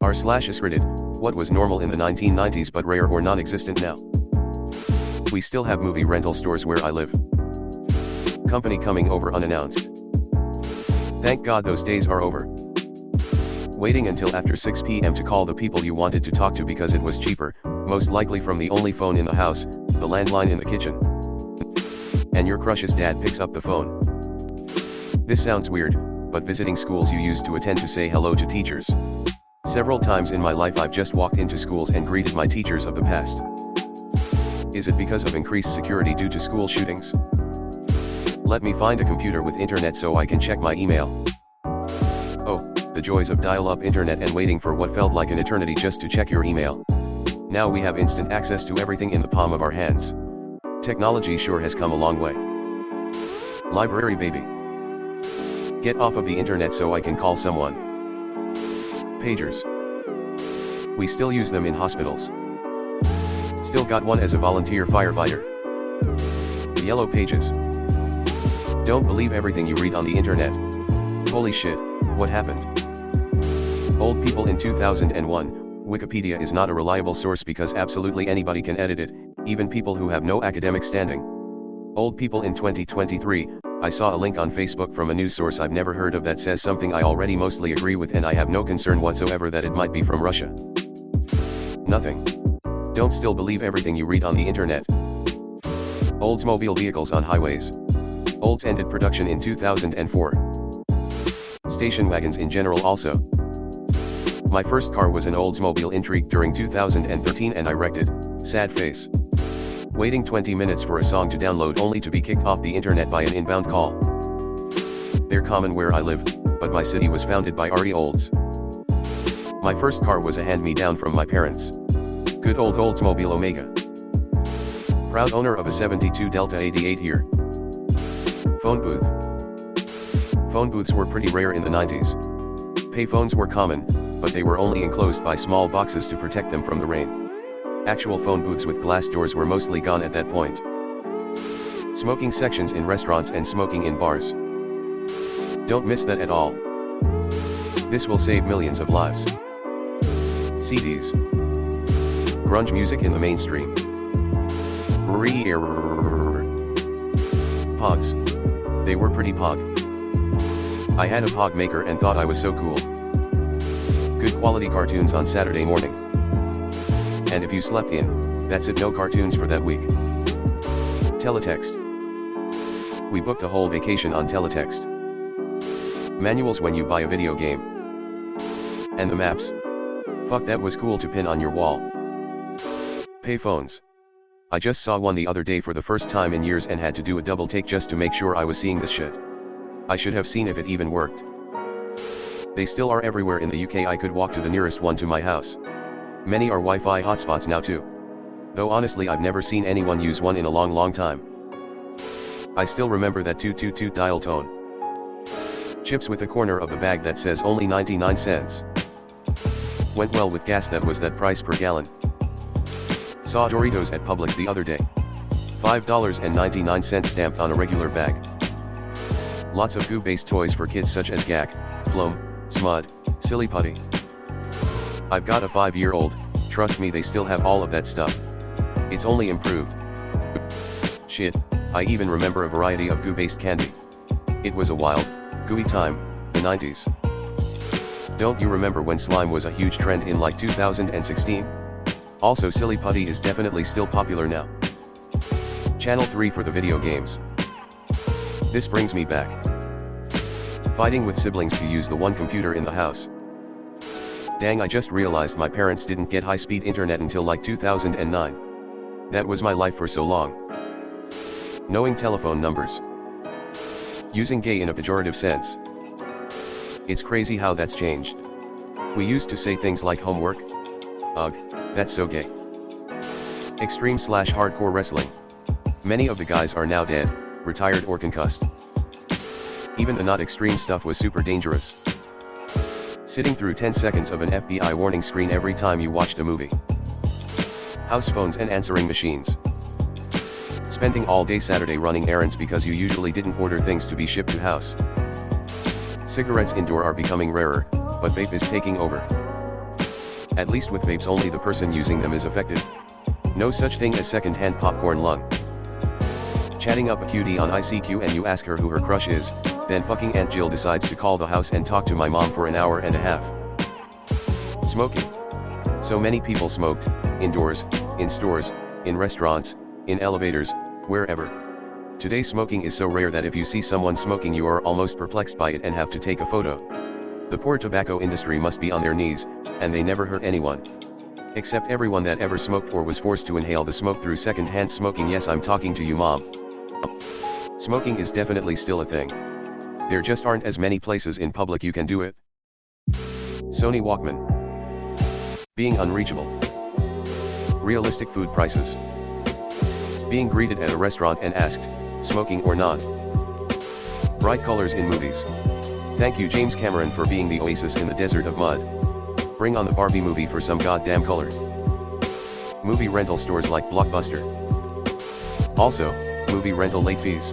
r/askreddit, what was normal in the 1990s but rare or non-existent now? We still have movie rental stores where I live. Company coming over unannounced. Thank God those days are over. Waiting until after 6 p.m. to call the people you wanted to talk to because it was cheaper, most likely from the only phone in the house, the landline in the kitchen. And your crush's dad picks up the phone. This sounds weird, but visiting schools you used to attend to say hello to teachers. Several times in my life I've just walked into schools and greeted my teachers of the past. Is it because of increased security due to school shootings? Let me find a computer with internet so I can check my email. Oh, the joys of dial-up internet and waiting for what felt like an eternity just to check your email. Now we have instant access to everything in the palm of our hands. Technology sure has come a long way. Library baby. Get off of the internet so I can call someone. Pagers. We still use them in hospitals. Still got one as a volunteer firefighter. Yellow pages. Don't believe everything you read on the internet. Holy shit, what happened? Old people in 2001, Wikipedia is not a reliable source because absolutely anybody can edit it, even people who have no academic standing. Old people in 2023, I saw a link on Facebook from a news source I've never heard of that says something I already mostly agree with, and I have no concern whatsoever that it might be from Russia. Nothing. Don't still believe everything you read on the internet. Oldsmobile vehicles on highways. Olds ended production in 2004. Station wagons in general also. My first car was an Oldsmobile Intrigue during 2013 and I wrecked it, sad face. Waiting 20 minutes for a song to download only to be kicked off the internet by an inbound call. They're common where I live, but my city was founded by RE Olds. My first car was a hand-me-down from my parents. Good old Oldsmobile Omega. Proud owner of a 72 Delta 88 here. Phone booth. Phone booths were pretty rare in the 90s. Payphones were common, but they were only enclosed by small boxes to protect them from the rain. Actual phone booths with glass doors were mostly gone at that point. Smoking sections in restaurants and smoking in bars. Don't miss that at all. This will save millions of lives. CDs. Grunge music in the mainstream. Pogs. They were pretty pog. I had a pog maker and thought I was so cool. Good quality cartoons on Saturday morning. And if you slept in, that's it, no cartoons for that week. Teletext. We booked a whole vacation on teletext. Manuals when you buy a video game. And the maps. Fuck, that was cool to pin on your wall. Payphones. I just saw one the other day for the first time in years and had to do a double take just to make sure I was seeing this shit. I should have seen if it even worked. They still are everywhere in the UK. I could walk to the nearest one to my house. Many are Wi-Fi hotspots now too. Though honestly I've never seen anyone use one in a long time. I still remember that 222 dial tone. Chips with a corner of the bag that says only 99 cents. Went well with gas that was that price per gallon. Saw Doritos at Publix the other day. $5.99 stamped on a regular bag. Lots of goo-based toys for kids such as Gak, Floam, Smud, Silly Putty. I've got a 5-year-old, trust me they still have all of that stuff. It's only improved. Shit, I even remember a variety of goo-based candy. It was a wild, gooey time, the 90s. Don't you remember when slime was a huge trend in like 2016? Also Silly Putty is definitely still popular now. Channel 3 for the video games. This brings me back. Fighting with siblings to use the one computer in the house. Dang, I just realized my parents didn't get high-speed internet until like 2009. That was my life for so long. Knowing telephone numbers. Using gay in a pejorative sense. It's crazy how that's changed. We used to say things like homework. Ugh, that's so gay. Extreme/hardcore wrestling. Many of the guys are now dead, retired or concussed. Even the not extreme stuff was super dangerous. Sitting through 10 seconds of an FBI warning screen every time you watched a movie. House phones and answering machines. Spending all day Saturday running errands because you usually didn't order things to be shipped to house. Cigarettes indoor are becoming rarer, but vape is taking over. At least with vapes only the person using them is affected. No such thing as second-hand popcorn lung. Chatting up a cutie on ICQ and you ask her who her crush is, then fucking Aunt Jill decides to call the house and talk to my mom for an hour and a half. Smoking. So many people smoked, indoors, in stores, in restaurants, in elevators, wherever. Today smoking is so rare that if you see someone smoking you are almost perplexed by it and have to take a photo. The poor tobacco industry must be on their knees, and they never hurt anyone. Except everyone that ever smoked or was forced to inhale the smoke through second-hand smoking. Yes, I'm talking to you, mom. Smoking is definitely still a thing. There just aren't as many places in public you can do it. Sony Walkman. Being unreachable. Realistic food prices. Being greeted at a restaurant and asked, smoking or not. Bright colors in movies. Thank you James Cameron for being the oasis in the desert of mud. Bring on the Barbie movie for some goddamn color. Movie rental stores like Blockbuster. Also, movie rental late fees.